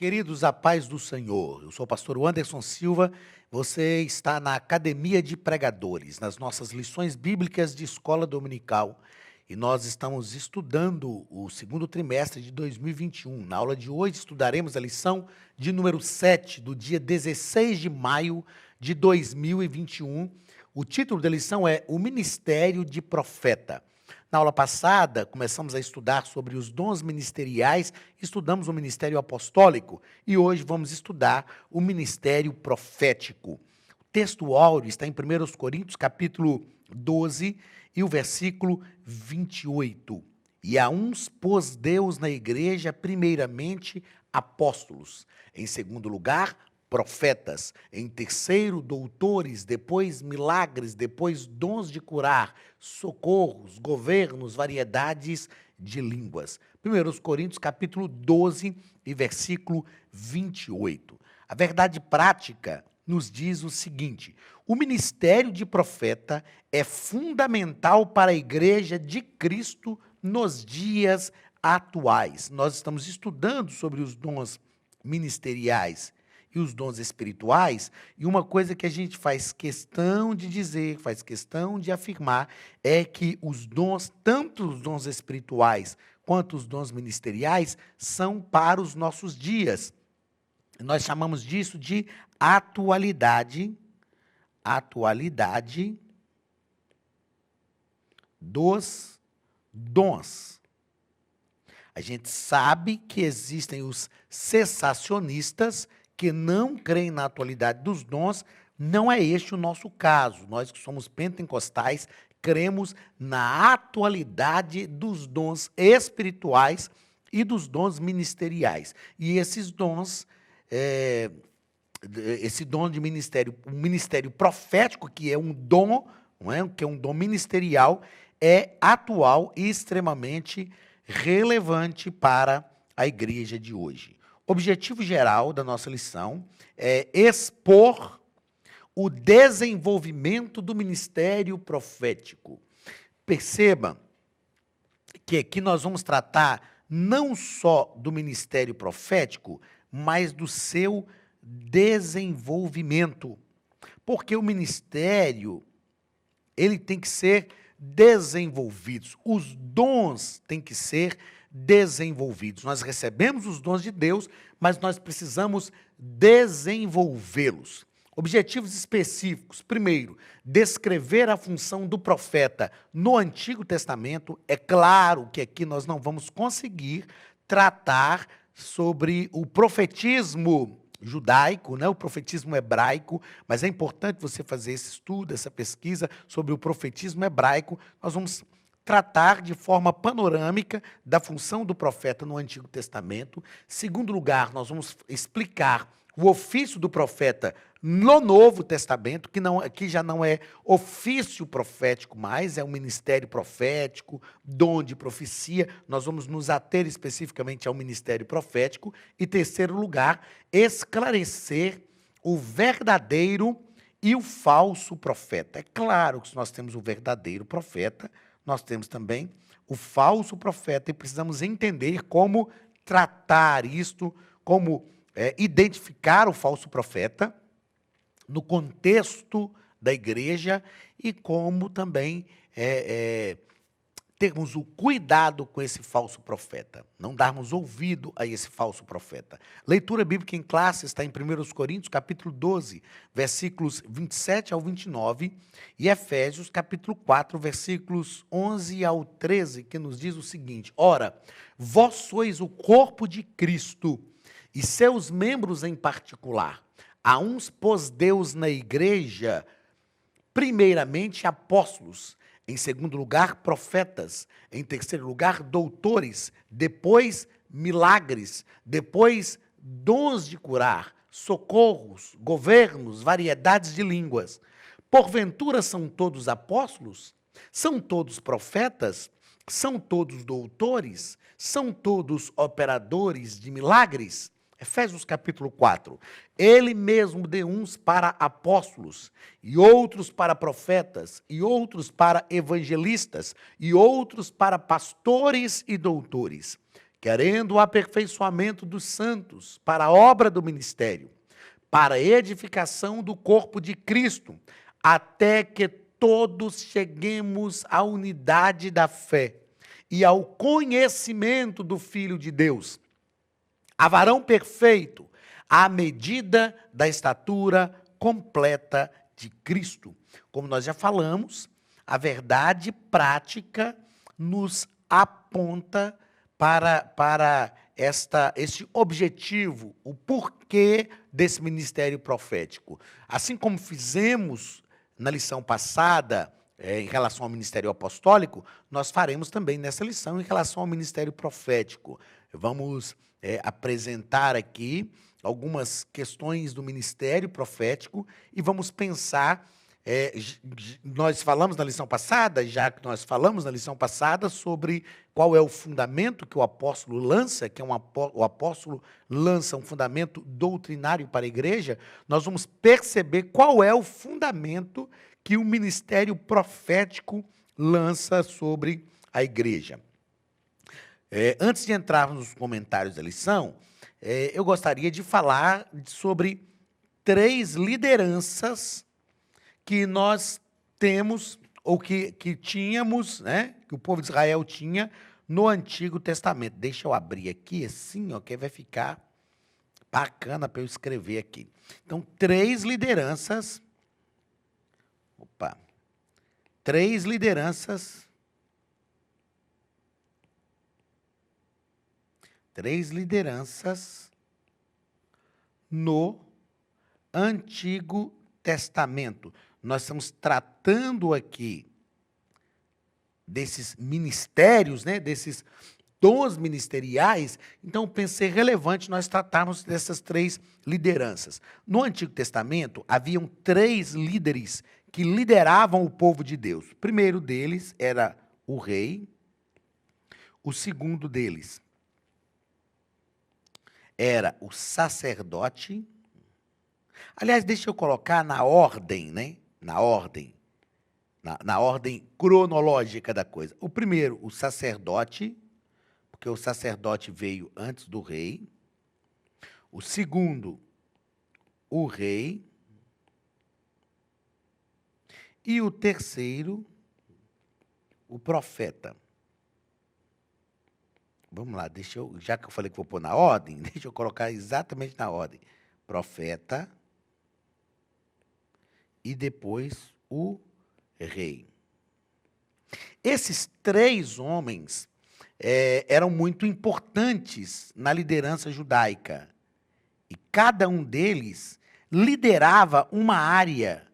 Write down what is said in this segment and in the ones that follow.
Queridos, a paz do Senhor. Eu sou o pastor Anderson Silva. Você está na Academia de Pregadores, nas nossas lições bíblicas de escola dominical. E nós estamos estudando o segundo trimestre de 2021. Na aula de hoje, estudaremos a lição de número 7, do dia 16 de maio de 2021. O título da lição é O Ministério de Profeta. Na aula passada, começamos a estudar sobre os dons ministeriais, estudamos o ministério apostólico e hoje vamos estudar o ministério profético. O texto áureo está em 1 Coríntios, capítulo 12 e o versículo 28. E a uns pôs Deus na igreja, primeiramente, apóstolos, em segundo lugar, profetas, em terceiro, doutores, depois milagres, depois dons de curar, socorros, governos, variedades de línguas. 1 Coríntios, capítulo 12 e versículo 28. A verdade prática nos diz o seguinte: o ministério de profeta é fundamental para a igreja de Cristo nos dias atuais. Nós estamos estudando sobre os dons ministeriais e os dons espirituais, e uma coisa que a gente faz questão de dizer, faz questão de afirmar, é que os dons, tanto os dons espirituais quanto os dons ministeriais, são para os nossos dias. Nós chamamos disso de atualidade dos dons. A gente sabe que existem os cessacionistas que não creem na atualidade dos dons. Não é este o nosso caso. Nós que somos pentecostais, cremos na atualidade dos dons espirituais e dos dons ministeriais. E esses dons, esse dom de ministério, o ministério profético, que é um dom, não é? Que é um dom ministerial, é atual e extremamente relevante para a igreja de hoje. O objetivo geral da nossa lição é expor o desenvolvimento do ministério profético. Perceba que aqui nós vamos tratar não só do ministério profético, mas do seu desenvolvimento. Porque o ministério, ele tem que ser desenvolvido. Os dons têm que ser desenvolvidos. Nós recebemos os dons de Deus, mas nós precisamos desenvolvê-los. Objetivos específicos. Primeiro, descrever a função do profeta no Antigo Testamento. É claro que aqui nós não vamos conseguir tratar sobre o profetismo judaico, né, o profetismo hebraico, mas é importante você fazer esse estudo, essa pesquisa sobre o profetismo hebraico. Nós vamos tratar de forma panorâmica da função do profeta no Antigo Testamento. Segundo lugar, nós vamos explicar o ofício do profeta no Novo Testamento, que já não é ofício profético mais, é um ministério profético, dom de profecia. Nós vamos nos ater especificamente ao ministério profético. E terceiro lugar, esclarecer o verdadeiro e o falso profeta. É claro que se nós temos o verdadeiro profeta, nós temos também o falso profeta e precisamos entender como tratar isto, como identificar o falso profeta no contexto da igreja e como também termos o cuidado com esse falso profeta, não darmos ouvido a esse falso profeta. Leitura bíblica em classe está em 1 Coríntios, capítulo 12, versículos 27 ao 29, e Efésios, capítulo 4, versículos 11 ao 13, que nos diz o seguinte: Ora, vós sois o corpo de Cristo, e seus membros em particular. A uns pôs Deus na igreja, primeiramente apóstolos, em segundo lugar profetas, em terceiro lugar doutores, depois milagres, depois dons de curar, socorros, governos, variedades de línguas. Porventura são todos apóstolos? São todos profetas? São todos doutores? São todos operadores de milagres? Efésios capítulo 4. Ele mesmo deu uns para apóstolos, e outros para profetas, e outros para evangelistas, e outros para pastores e doutores. querendo o aperfeiçoamento dos santos para a obra do ministério, para a edificação do corpo de Cristo, até que todos cheguemos à unidade da fé e ao conhecimento do Filho de Deus, a varão perfeito, à medida da estatura completa de Cristo. Como nós já falamos, a verdade prática nos aponta para este objetivo, o porquê desse ministério profético. Assim como fizemos na lição passada, em relação ao ministério apostólico, nós faremos também nessa lição em relação ao ministério profético. Vamos apresentar aqui algumas questões do ministério profético e vamos pensar. Nós falamos na lição passada, já que nós falamos na lição passada sobre qual é o fundamento que o apóstolo lança, que o apóstolo lança um fundamento doutrinário para a igreja, nós vamos perceber qual é o fundamento que o ministério profético lança sobre a igreja. Antes de entrarmos nos comentários da lição, eu gostaria de falar sobre 3 lideranças que nós temos, ou que tínhamos, né, que o povo de Israel tinha no Antigo Testamento. Deixa eu abrir aqui, assim, ó, que vai ficar bacana para eu escrever aqui. Então, 3 lideranças. Opa! 3 lideranças. 3 lideranças no Antigo Testamento. Nós estamos tratando aqui desses ministérios, né, desses dons ministeriais, então pensei relevante nós tratarmos dessas 3 lideranças. No Antigo Testamento, haviam 3 líderes que lideravam o povo de Deus. O primeiro deles era o rei, o segundo deles era o sacerdote. Aliás, deixa eu colocar na ordem, né? Na ordem cronológica da coisa. O primeiro, o sacerdote, porque o sacerdote veio antes do rei. O segundo, o rei. E o terceiro, o profeta. Vamos lá, já que eu falei que vou pôr na ordem, deixa eu colocar exatamente na ordem. Profeta e depois o rei. Esses 3 homens eram muito importantes na liderança judaica. E cada um deles liderava uma área.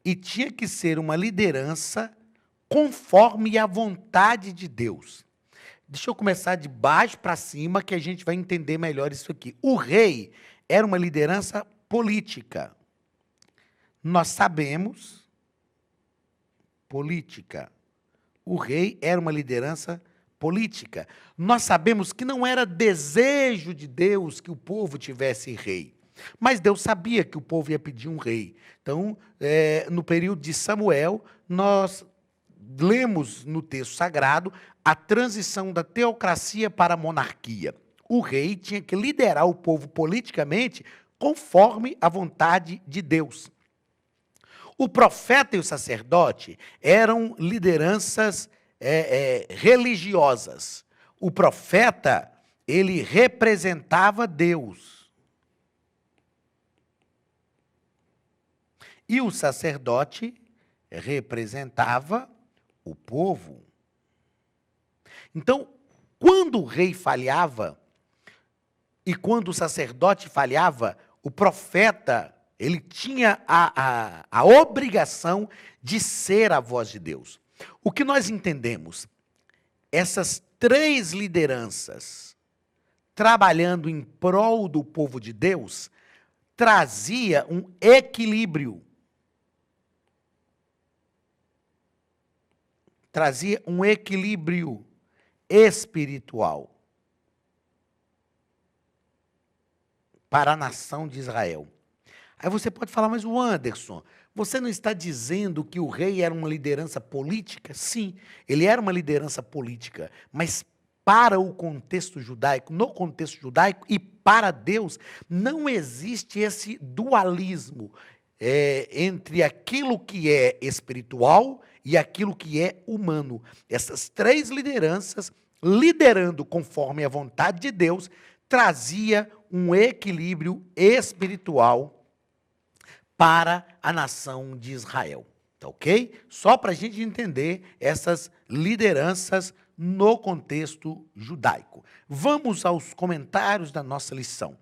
E tinha que ser uma liderança conforme a vontade de Deus. Deixa eu começar de baixo para cima, que a gente vai entender melhor isso aqui. O rei era uma liderança política. Nós sabemos, política. O rei era uma liderança política. Nós sabemos que não era desejo de Deus que o povo tivesse rei. Mas Deus sabia que o povo ia pedir um rei. Então, no período de Samuel, nós lemos no texto sagrado a transição da teocracia para a monarquia. O rei tinha que liderar o povo politicamente conforme a vontade de Deus. O profeta e o sacerdote eram lideranças religiosas. O profeta, ele representava Deus. E o sacerdote representava o povo. Então, quando o rei falhava e quando o sacerdote falhava, o profeta, ele tinha a obrigação de ser a voz de Deus. O que nós entendemos? Essas 3 lideranças trabalhando em prol do povo de Deus trazia um equilíbrio. Trazia um equilíbrio espiritual para a nação de Israel. Aí você pode falar, mas o Anderson, você não está dizendo que o rei era uma liderança política? Sim, ele era uma liderança política, mas para o contexto judaico, no contexto judaico e para Deus, não existe esse dualismo entre aquilo que é espiritual e aquilo que é humano. Essas três lideranças, liderando conforme a vontade de Deus, trazia um equilíbrio espiritual para a nação de Israel. Tá ok? Só para a gente entender essas lideranças no contexto judaico. Vamos aos comentários da nossa lição.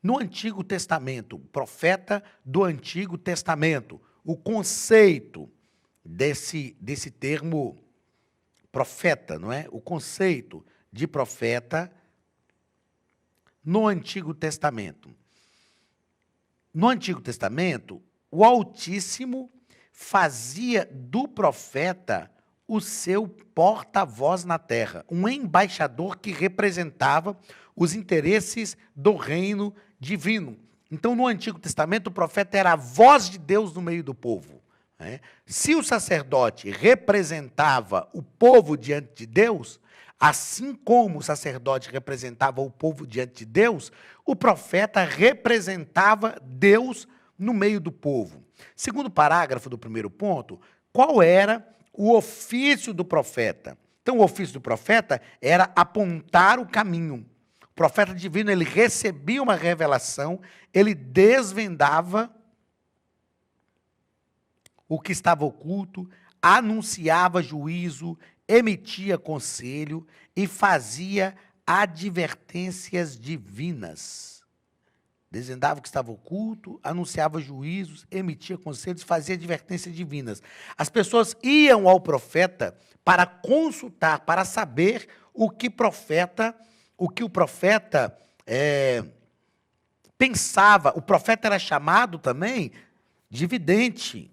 No Antigo Testamento, profeta do Antigo Testamento, o conceito desse termo profeta, não é? O conceito de profeta no Antigo Testamento. No Antigo Testamento, o Altíssimo fazia do profeta o seu porta-voz na terra, um embaixador que representava os interesses do reino divino. Então, no Antigo Testamento, o profeta era a voz de Deus no meio do povo. Se o sacerdote representava o povo diante de Deus, assim como o sacerdote representava o povo diante de Deus, o profeta representava Deus no meio do povo. Segundo parágrafo do primeiro ponto, qual era o ofício do profeta? Então, o ofício do profeta era apontar o caminho. O profeta divino, ele recebia uma revelação, ele desvendava o que estava oculto, anunciava juízo, emitia conselho e fazia advertências divinas. Desvendava o que estava oculto, anunciava juízos, emitia conselhos, fazia advertências divinas. As pessoas iam ao profeta para consultar, para saber o que o profeta pensava. O profeta era chamado também de vidente.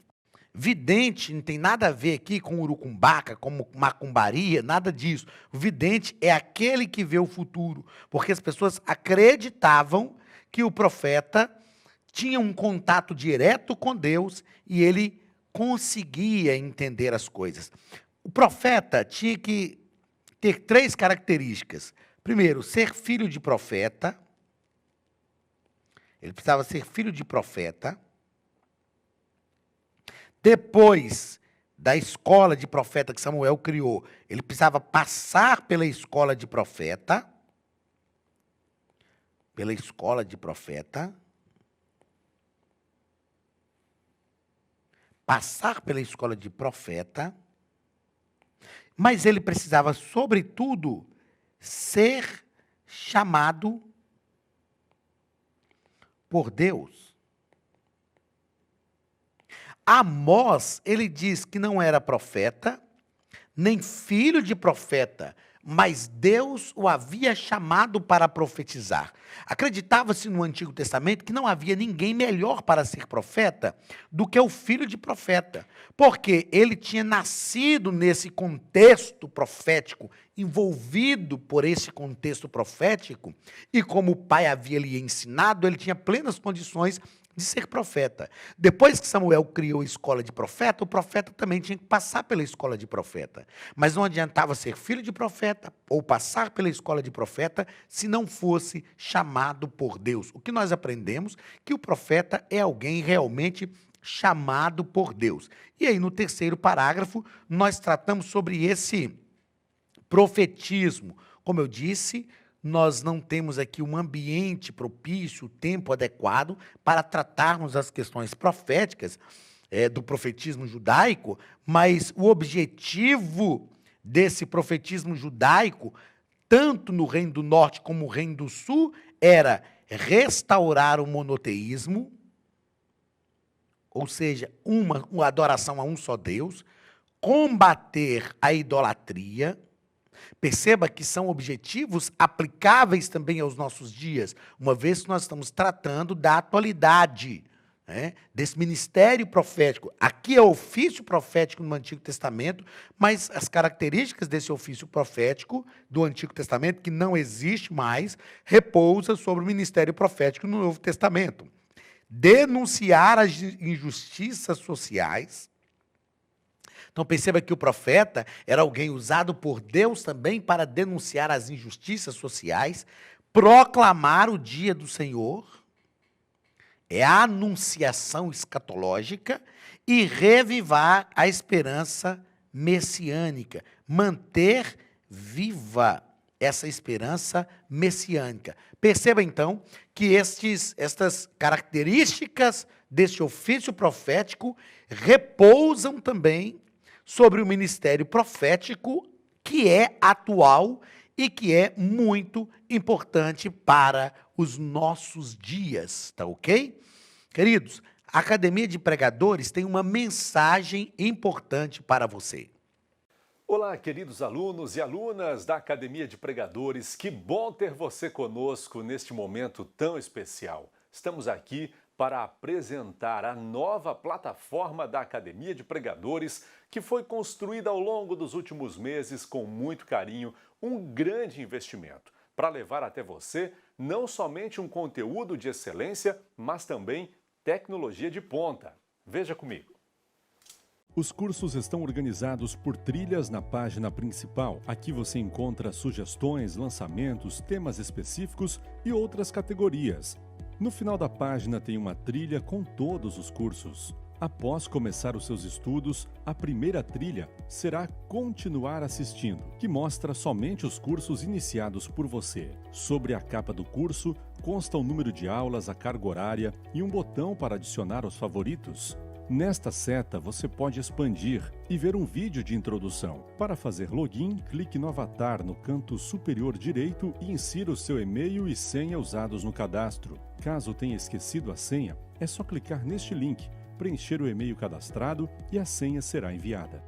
Vidente não tem nada a ver aqui com urucumbaca, com macumbaria, nada disso. O vidente é aquele que vê o futuro, porque as pessoas acreditavam que o profeta tinha um contato direto com Deus e ele conseguia entender as coisas. O profeta tinha que ter três características. Primeiro, ser filho de profeta. Ele precisava ser filho de profeta. Depois da escola de profeta que Samuel criou, ele precisava passar pela escola de profeta. Pela escola de profeta. Passar pela escola de profeta. Mas ele precisava, sobretudo, ser chamado por Deus. Amós, ele diz que não era profeta, nem filho de profeta, mas Deus o havia chamado para profetizar. Acreditava-se no Antigo Testamento que não havia ninguém melhor para ser profeta do que o filho de profeta, porque ele tinha nascido nesse contexto profético, envolvido por esse contexto profético, e como o pai havia lhe ensinado, ele tinha plenas condições de ser profeta. Depois que Samuel criou a escola de profeta, o profeta também tinha que passar pela escola de profeta. Mas não adiantava ser filho de profeta ou passar pela escola de profeta se não fosse chamado por Deus. O que nós aprendemos? Que o profeta é alguém realmente chamado por Deus. E aí, no terceiro parágrafo, nós tratamos sobre esse profetismo. Como eu disse, nós não temos aqui um ambiente propício, o tempo adequado para tratarmos as questões proféticas do profetismo judaico, mas o objetivo desse profetismo judaico, tanto no Reino do Norte como no Reino do Sul, era restaurar o monoteísmo, ou seja, uma adoração a um só Deus, combater a idolatria. Perceba que são objetivos aplicáveis também aos nossos dias, uma vez que nós estamos tratando da atualidade, desse ministério profético. Aqui é o ofício profético no Antigo Testamento, mas as características desse ofício profético do Antigo Testamento, que não existe mais, repousa sobre o ministério profético no Novo Testamento. Denunciar as injustiças sociais, Então perceba que o profeta era alguém usado por Deus também para denunciar as injustiças sociais, proclamar o dia do Senhor, é a anunciação escatológica, e revivar a esperança messiânica, manter viva essa esperança messiânica. Perceba então que estas características deste ofício profético repousam também sobre o ministério profético, que é atual e que é muito importante para os nossos dias, tá ok? Queridos, a Academia de Pregadores tem uma mensagem importante para você. Olá, queridos alunos e alunas da Academia de Pregadores, que bom ter você conosco neste momento tão especial. Estamos aqui para apresentar a nova plataforma da Academia de Pregadores, que foi construída ao longo dos últimos meses com muito carinho, um grande investimento, para levar até você não somente um conteúdo de excelência, mas também tecnologia de ponta. Veja comigo. Os cursos estão organizados por trilhas na página principal. Aqui você encontra sugestões, lançamentos, temas específicos e outras categorias. No final da página tem uma trilha com todos os cursos. Após começar os seus estudos, a primeira trilha será Continuar assistindo, que mostra somente os cursos iniciados por você. Sobre a capa do curso, consta o número de aulas, a carga horária e um botão para adicionar aos favoritos. Nesta seta, você pode expandir e ver um vídeo de introdução. Para fazer login, clique no avatar no canto superior direito e insira o seu e-mail e senha usados no cadastro. Caso tenha esquecido a senha, é só clicar neste link, preencher o e-mail cadastrado e a senha será enviada.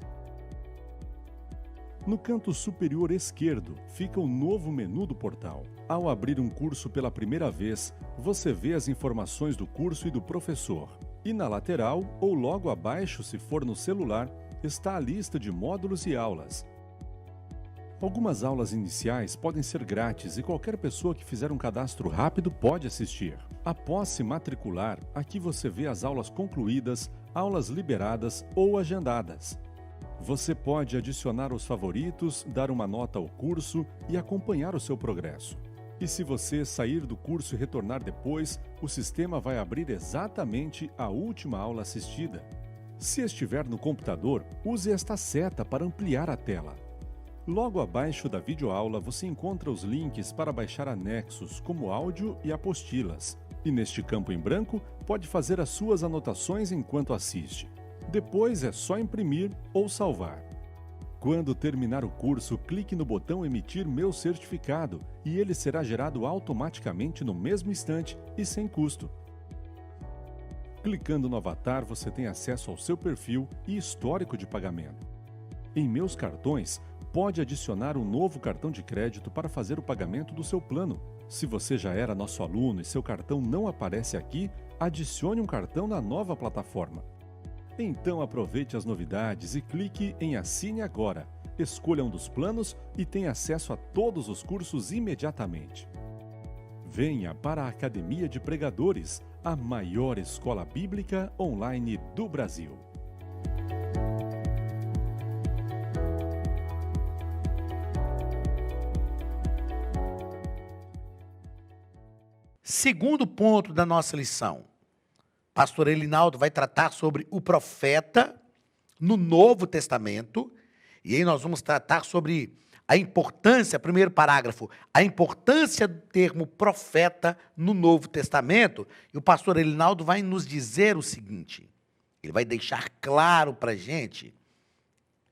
No canto superior esquerdo fica o novo menu do portal. Ao abrir um curso pela primeira vez, você vê as informações do curso e do professor. E na lateral, ou logo abaixo, se for no celular, está a lista de módulos e aulas. Algumas aulas iniciais podem ser grátis e qualquer pessoa que fizer um cadastro rápido pode assistir. Após se matricular, aqui você vê as aulas concluídas, aulas liberadas ou agendadas. Você pode adicionar os favoritos, dar uma nota ao curso e acompanhar o seu progresso. E se você sair do curso e retornar depois, o sistema vai abrir exatamente a última aula assistida. Se estiver no computador, use esta seta para ampliar a tela. Logo abaixo da videoaula você encontra os links para baixar anexos, como áudio e apostilas. E neste campo em branco, pode fazer as suas anotações enquanto assiste. Depois é só imprimir ou salvar. Quando terminar o curso, clique no botão Emitir meu certificado e ele será gerado automaticamente no mesmo instante e sem custo. Clicando no avatar, você tem acesso ao seu perfil e histórico de pagamento. Em Meus Cartões, pode adicionar um novo cartão de crédito para fazer o pagamento do seu plano. Se você já era nosso aluno e seu cartão não aparece aqui, adicione um cartão na nova plataforma. Então aproveite as novidades e clique em Assine Agora. Escolha um dos planos e tenha acesso a todos os cursos imediatamente. Venha para a Academia de Pregadores, a maior escola bíblica online do Brasil. Segundo ponto da nossa lição. Pastor Elinaldo vai tratar sobre o profeta no Novo Testamento, e aí nós vamos tratar sobre a importância, primeiro parágrafo, a importância do termo profeta no Novo Testamento, e o pastor Elinaldo vai nos dizer o seguinte, ele vai deixar claro para a gente,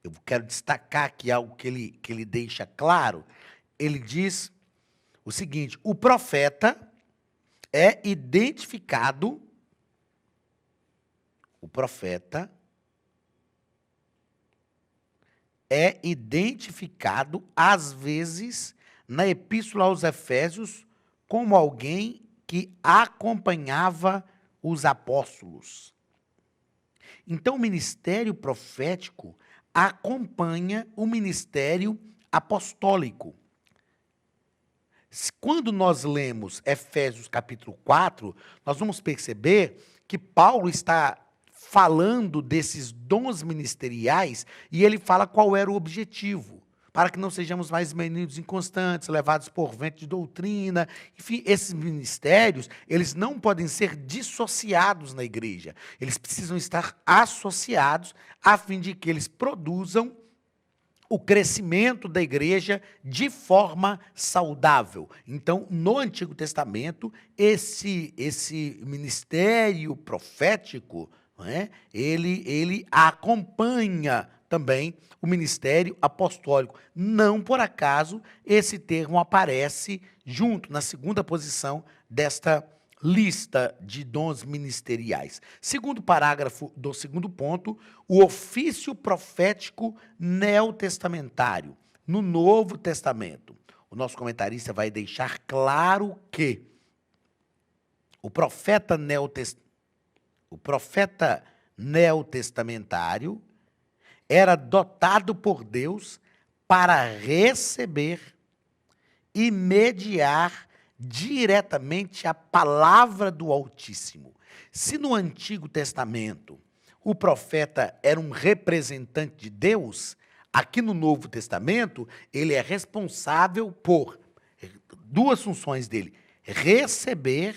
eu quero destacar aqui algo que ele deixa claro, ele diz o seguinte, o profeta é identificado às vezes, na Epístola aos Efésios, como alguém que acompanhava os apóstolos. Então, o ministério profético acompanha o ministério apostólico. Quando nós lemos Efésios capítulo 4, nós vamos perceber que Paulo está falando desses dons ministeriais e ele fala qual era o objetivo. Para que não sejamos mais meninos inconstantes, levados por vento de doutrina. Enfim, esses ministérios, eles não podem ser dissociados na igreja. Eles precisam estar associados a fim de que eles produzam o crescimento da igreja de forma saudável. Então, no Antigo Testamento, esse ministério profético, não é? Ele acompanha também o ministério apostólico. Não por acaso esse termo aparece junto, na segunda posição desta lista de dons ministeriais. Segundo parágrafo do segundo ponto, o ofício profético neotestamentário. No Novo Testamento, o nosso comentarista vai deixar claro que o profeta neotestamentário era dotado por Deus para receber e mediar diretamente a palavra do Altíssimo. Se no Antigo Testamento o profeta era um representante de Deus, aqui no Novo Testamento ele é responsável por duas funções dele: receber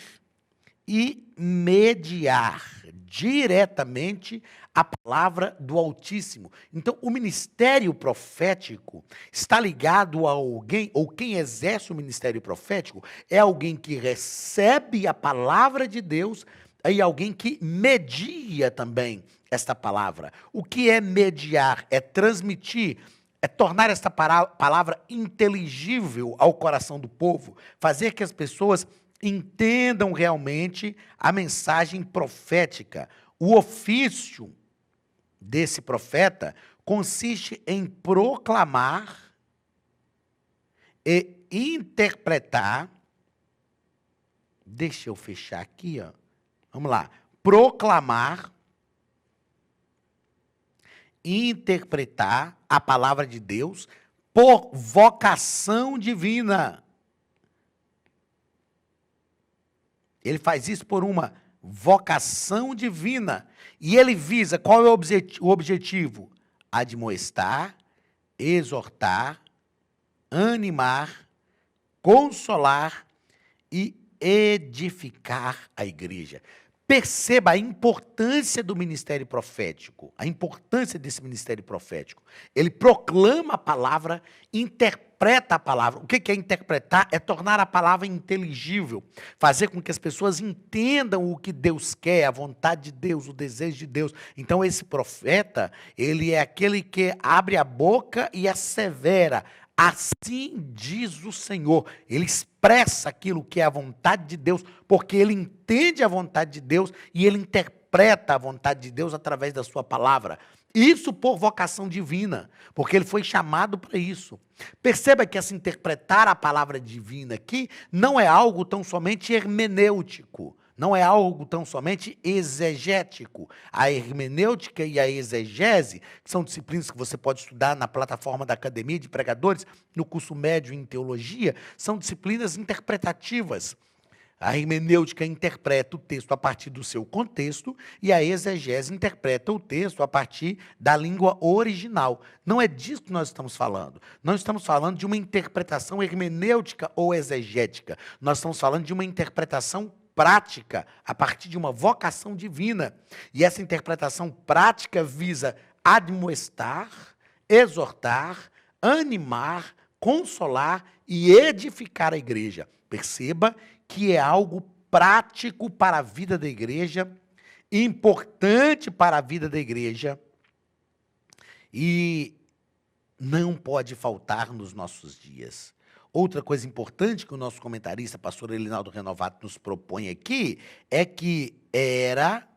e mediar diretamente a palavra do Altíssimo. Então, o ministério profético está ligado a alguém, ou quem exerce o ministério profético é alguém que recebe a palavra de Deus e alguém que media também esta palavra. O que é mediar? É transmitir, é tornar esta palavra inteligível ao coração do povo, fazer que as pessoas entendam realmente a mensagem profética. O ofício desse profeta consiste em proclamar e interpretar. Deixa eu fechar aqui, ó. Vamos lá. Proclamar, interpretar a palavra de Deus por vocação divina. Ele faz isso por uma vocação divina. E ele visa, qual é o objetivo? Admoestar, exortar, animar, consolar e edificar a igreja. Perceba a importância do ministério profético, a importância desse ministério profético. Ele proclama a palavra, interpreta a palavra. O que é interpretar? É tornar a palavra inteligível, fazer com que as pessoas entendam o que Deus quer, a vontade de Deus, o desejo de Deus. Então, esse profeta, ele é aquele que abre a boca e assevera: assim diz o Senhor. Ele expressa aquilo que é a vontade de Deus, porque ele entende a vontade de Deus e ele interpreta a vontade de Deus através da sua palavra. Isso por vocação divina, porque ele foi chamado para isso. Perceba que essa interpretar a palavra divina aqui não é algo tão somente hermenêutico. Não é algo tão somente exegético. A hermenêutica e a exegese, que são disciplinas que você pode estudar na plataforma da Academia de Pregadores, no curso médio em teologia, são disciplinas interpretativas. A hermenêutica interpreta o texto a partir do seu contexto e a exegese interpreta o texto a partir da língua original. Não é disso que nós estamos falando. Não estamos falando de uma interpretação hermenêutica ou exegética. Nós estamos falando de uma interpretação prática, a partir de uma vocação divina. E essa interpretação prática visa admoestar, exortar, animar, consolar e edificar a igreja. Perceba que é algo prático para a vida da igreja, importante para a vida da igreja e não pode faltar nos nossos dias. Outra coisa importante que o nosso comentarista, pastor Elinaldo Renovato, nos propõe aqui é que era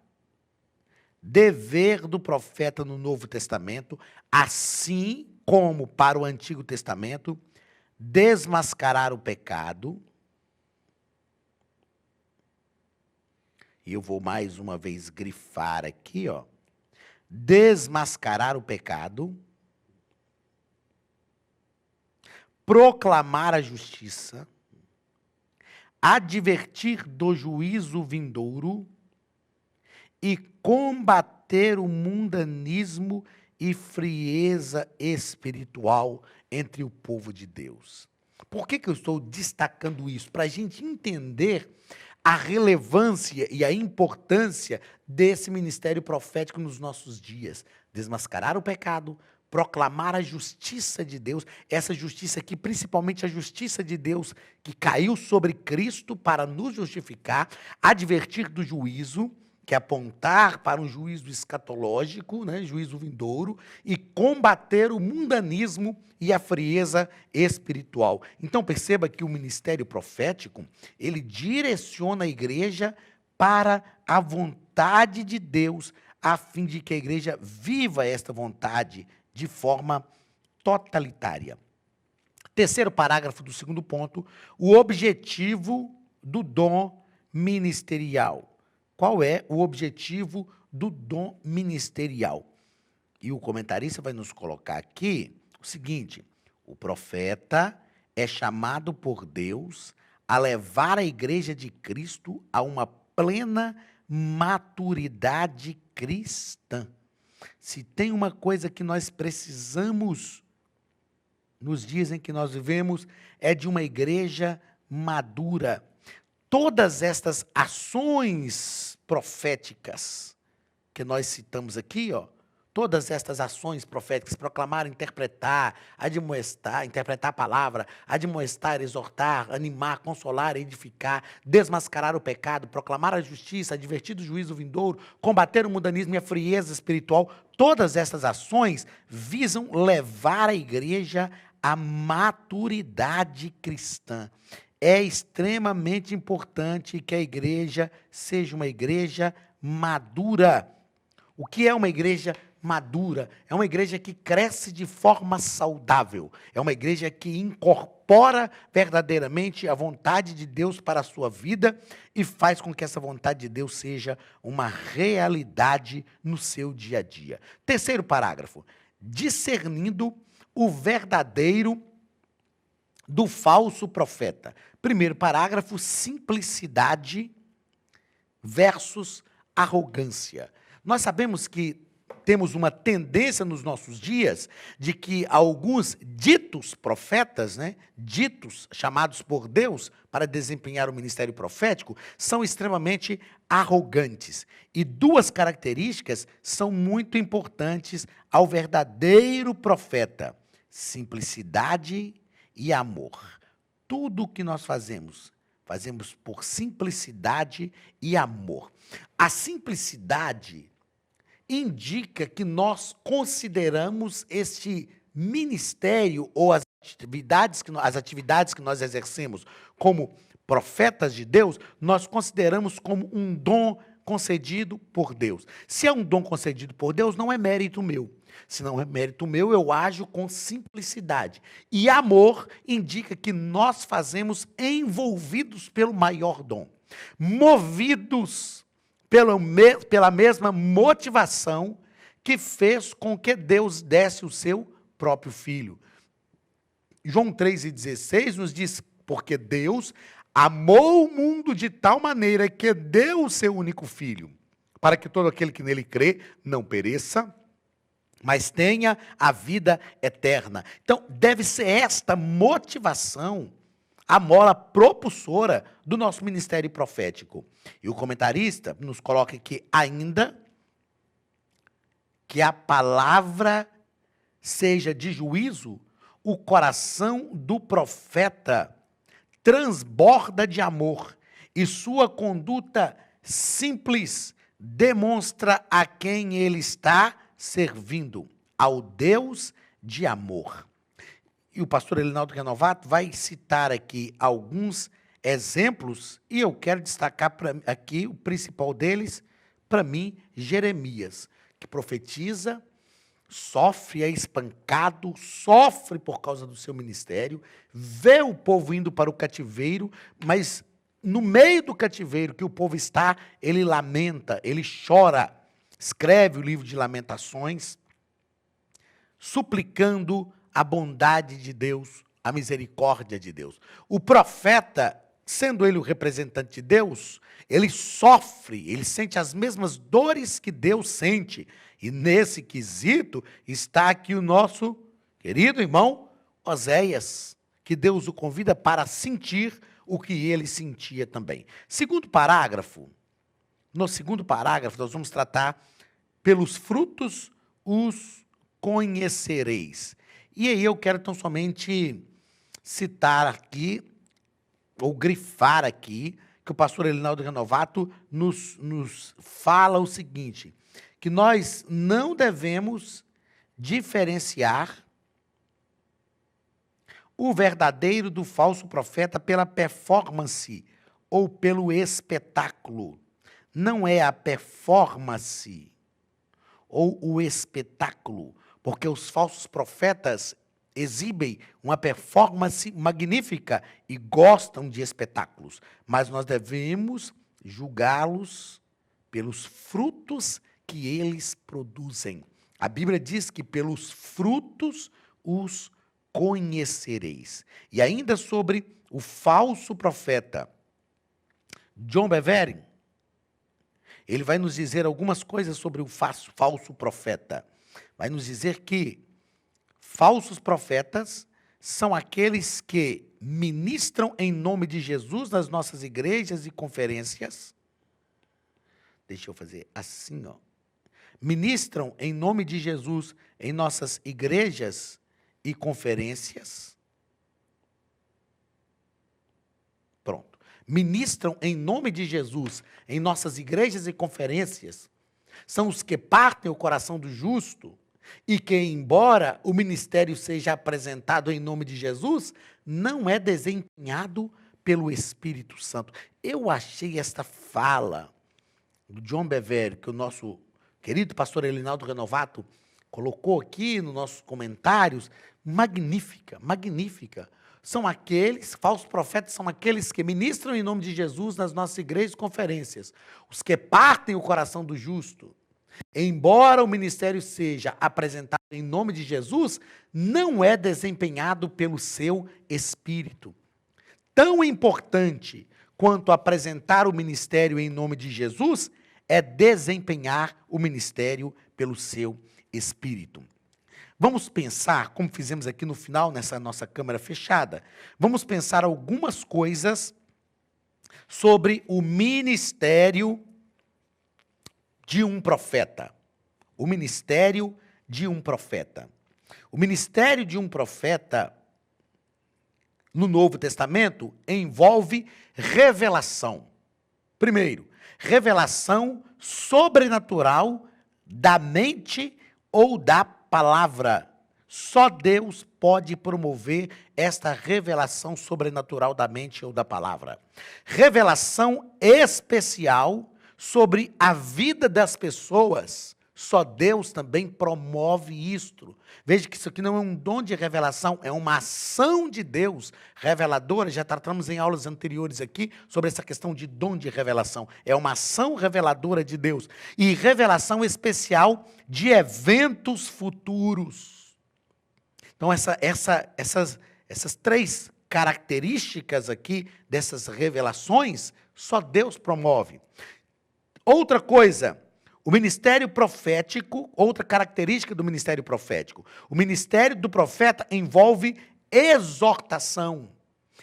dever do profeta no Novo Testamento, assim como para o Antigo Testamento, desmascarar o pecado. E eu vou mais uma vez grifar aqui, ó. Desmascarar o pecado, proclamar a justiça, advertir do juízo vindouro e combater o mundanismo e frieza espiritual entre o povo de Deus. Por que eu estou destacando isso? Para a gente entender a relevância e a importância desse ministério profético nos nossos dias. Desmascarar o pecado, proclamar a justiça de Deus, essa justiça aqui, principalmente a justiça de Deus que caiu sobre Cristo para nos justificar, advertir do juízo, que é apontar para um juízo escatológico, né, juízo vindouro, e combater o mundanismo e a frieza espiritual. Então perceba que o ministério profético, ele direciona a igreja para a vontade de Deus, a fim de que a igreja viva esta vontade de forma totalitária. Terceiro parágrafo do segundo ponto, o objetivo do dom ministerial. Qual é o objetivo do dom ministerial? E o comentarista vai nos colocar aqui o seguinte: o profeta é chamado por Deus a levar a igreja de Cristo a uma plena maturidade cristã. Se tem uma coisa que nós precisamos nos dias em que nós vivemos, é de uma igreja madura. Todas estas ações proféticas que nós citamos aqui, todas estas ações proféticas, proclamar, interpretar, admoestar, interpretar a palavra, admoestar, exortar, animar, consolar, edificar, desmascarar o pecado, proclamar a justiça, advertir do juízo vindouro, combater o mundanismo e a frieza espiritual, todas estas ações visam levar a igreja à maturidade cristã. É extremamente importante que a igreja seja uma igreja madura. O que é uma igreja madura? É uma igreja que cresce de forma saudável. É uma igreja que incorpora verdadeiramente a vontade de Deus para a sua vida e faz com que essa vontade de Deus seja uma realidade no seu dia a dia. Terceiro parágrafo. Discernindo o verdadeiro do falso profeta. Primeiro parágrafo, simplicidade versus arrogância. Nós sabemos que temos uma tendência nos nossos dias de que alguns ditos profetas, ditos chamados por Deus para desempenhar o ministério profético, são extremamente arrogantes. E duas características são muito importantes ao verdadeiro profeta: simplicidade e amor. Tudo o que nós fazemos, fazemos por simplicidade e amor. A simplicidade indica que nós consideramos este ministério ou as atividades que nós exercemos como profetas de Deus, nós consideramos como um dom concedido por Deus. Se é um dom concedido por Deus, não é mérito meu. Se não é mérito meu, eu ajo com simplicidade. E amor indica que nós fazemos envolvidos pelo maior dom, movidos pela mesma motivação que fez com que Deus desse o seu próprio Filho. João 3,16 nos diz: porque Deus amou o mundo de tal maneira que deu o seu único Filho, para que todo aquele que nele crê não pereça, mas tenha a vida eterna. Então, deve ser esta motivação a mola propulsora do nosso ministério profético. E o comentarista nos coloca aqui ainda que a palavra seja de juízo, o coração do profeta transborda de amor e sua conduta simples demonstra a quem ele está servindo, ao Deus de amor. E o pastor Elinaldo Renovato vai citar aqui alguns exemplos, e eu quero destacar aqui o principal deles, para mim, Jeremias, que profetiza, sofre, é espancado, sofre por causa do seu ministério, vê o povo indo para o cativeiro, mas no meio do cativeiro que o povo está, ele lamenta, ele chora, escreve o livro de Lamentações, suplicando a bondade de Deus, a misericórdia de Deus. O profeta sendo ele o representante de Deus, ele sofre, ele sente as mesmas dores que Deus sente. E nesse quesito está aqui o nosso querido irmão Oséias, que Deus o convida para sentir o que ele sentia também. Segundo parágrafo, no segundo parágrafo nós vamos tratar pelos frutos os conhecereis. E aí eu quero tão somente citar aqui, ou grifar aqui, que o pastor Elinaldo Renovato nos fala o seguinte, que nós não devemos diferenciar o verdadeiro do falso profeta pela performance ou pelo espetáculo. Não é a performance ou o espetáculo, porque os falsos profetas exibem uma performance magnífica e gostam de espetáculos, mas nós devemos julgá-los pelos frutos que eles produzem. A Bíblia diz que pelos frutos os conhecereis. E ainda sobre o falso profeta, John Bevere, ele vai nos dizer algumas coisas sobre o falso profeta. Vai nos dizer que falsos profetas são aqueles que ministram em nome de Jesus nas nossas igrejas e conferências. Deixa eu fazer assim, ó. Ministram em nome de Jesus em nossas igrejas e conferências. Pronto. Ministram em nome de Jesus em nossas igrejas e conferências. São os que partem o coração do justo e que, embora o ministério seja apresentado em nome de Jesus, não é desempenhado pelo Espírito Santo. Eu achei esta fala do John Bevere, que o nosso querido pastor Elinaldo Renovato colocou aqui nos nossos comentários, magnífica, magnífica. São aqueles, falsos profetas são aqueles que ministram em nome de Jesus nas nossas igrejas e conferências, os que partem o coração do justo. Embora o ministério seja apresentado em nome de Jesus, não é desempenhado pelo seu Espírito. Tão importante quanto apresentar o ministério em nome de Jesus é desempenhar o ministério pelo seu Espírito. Vamos pensar, como fizemos aqui no final, nessa nossa câmara fechada, vamos pensar algumas coisas sobre o ministério de um profeta. O ministério de um profeta. O ministério de um profeta, no Novo Testamento, envolve revelação. Primeiro, revelação sobrenatural da mente ou da palavra. Só Deus pode promover esta revelação sobrenatural da mente ou da palavra. Revelação especial sobre a vida das pessoas. Só Deus também promove isto. Veja que isso aqui não é um dom de revelação, é uma ação de Deus reveladora. Já tratamos em aulas anteriores aqui sobre essa questão de dom de revelação. É uma ação reveladora de Deus. E revelação especial de eventos futuros. Então, essas três características aqui, dessas revelações, só Deus promove. Outra coisa, o ministério profético, outra característica do ministério profético. O ministério do profeta envolve exortação.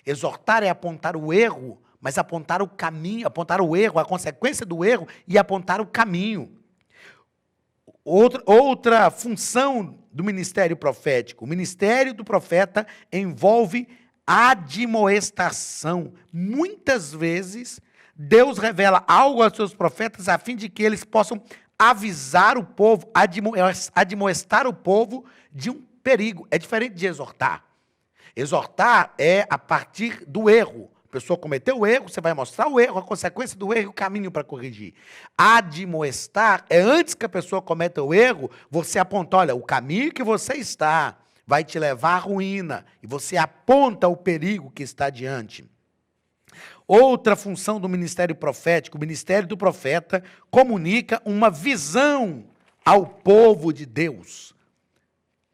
Exortar é apontar o erro, mas apontar o caminho, apontar o erro, a consequência do erro e apontar o caminho. Outra função do ministério profético. O ministério do profeta envolve admoestação. Muitas vezes, Deus revela algo aos seus profetas a fim de que eles possam avisar o povo, admoestar o povo de um perigo. É diferente de exortar. Exortar é a partir do erro. A pessoa cometeu o erro, você vai mostrar o erro, a consequência do erro e o caminho para corrigir. Admoestar é antes que a pessoa cometa o erro, você aponta, olha, o caminho que você está vai te levar à ruína. E você aponta o perigo que está diante. Outra função do ministério profético, o ministério do profeta comunica uma visão ao povo de Deus.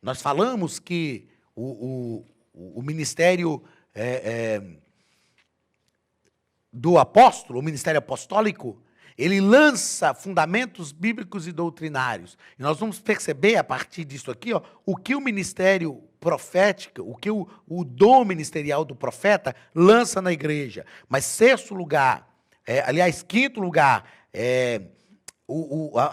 Nós falamos que o ministério do apóstolo, o ministério apostólico, ele lança fundamentos bíblicos e doutrinários. E nós vamos perceber, a partir disso aqui, o que o ministério profético, o que o dom ministerial do profeta lança na igreja. Mas sexto lugar, quinto lugar,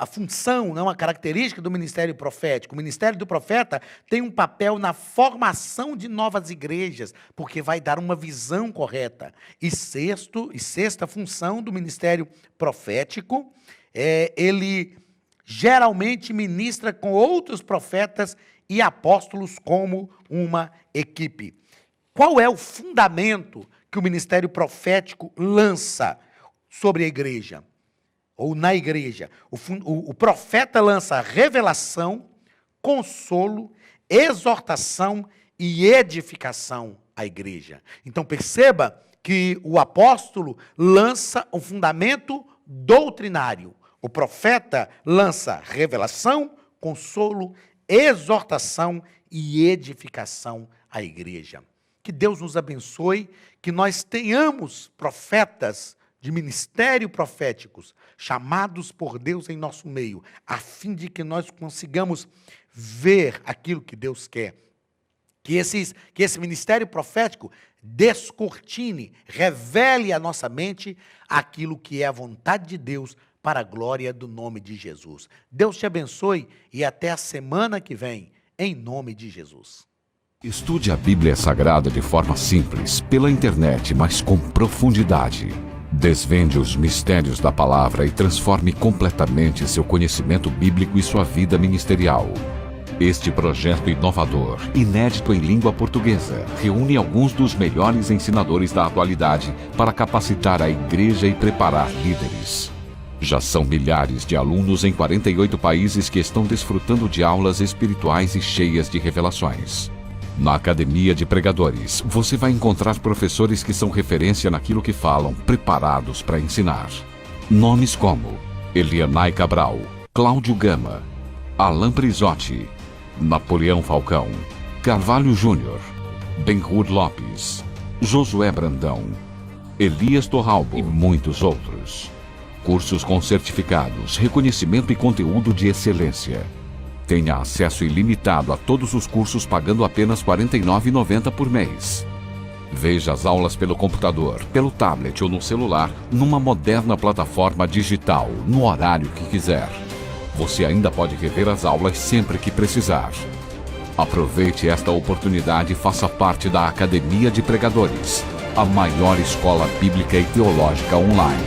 a função, não, a característica do ministério profético. O ministério do profeta tem um papel na formação de novas igrejas, porque vai dar uma visão correta. E sexta função do ministério profético, ele geralmente ministra com outros profetas e apóstolos como uma equipe. Qual é o fundamento que o ministério profético lança sobre a igreja? Ou na igreja? O profeta lança revelação, consolo, exortação e edificação à igreja. Então perceba que o apóstolo lança o fundamento doutrinário. O profeta lança revelação, consolo, exortação e edificação à igreja. Que Deus nos abençoe, que nós tenhamos profetas de ministério proféticos, chamados por Deus em nosso meio, a fim de que nós consigamos ver aquilo que Deus quer. Que esse ministério profético descortine, revele à nossa mente aquilo que é a vontade de Deus para a glória do nome de Jesus. Deus te abençoe e até a semana que vem, em nome de Jesus. Estude a Bíblia Sagrada de forma simples, pela internet, mas com profundidade. Desvende os mistérios da palavra e transforme completamente seu conhecimento bíblico e sua vida ministerial. Este projeto inovador, inédito em língua portuguesa, reúne alguns dos melhores ensinadores da atualidade para capacitar a igreja e preparar líderes. Já são milhares de alunos em 48 países que estão desfrutando de aulas espirituais e cheias de revelações. Na Academia de Pregadores, você vai encontrar professores que são referência naquilo que falam, preparados para ensinar. Nomes como Elianai Cabral, Cláudio Gama, Alain Prisotti, Napoleão Falcão, Carvalho Júnior, Benhur Lopes, Josué Brandão, Elias Torralbo e muitos outros. Cursos com certificados, reconhecimento e conteúdo de excelência. Tenha acesso ilimitado a todos os cursos pagando apenas R$ 49,90 por mês. Veja as aulas pelo computador, pelo tablet ou no celular, numa moderna plataforma digital, no horário que quiser. Você ainda pode rever as aulas sempre que precisar. Aproveite esta oportunidade e faça parte da Academia de Pregadores, a maior escola bíblica e teológica online.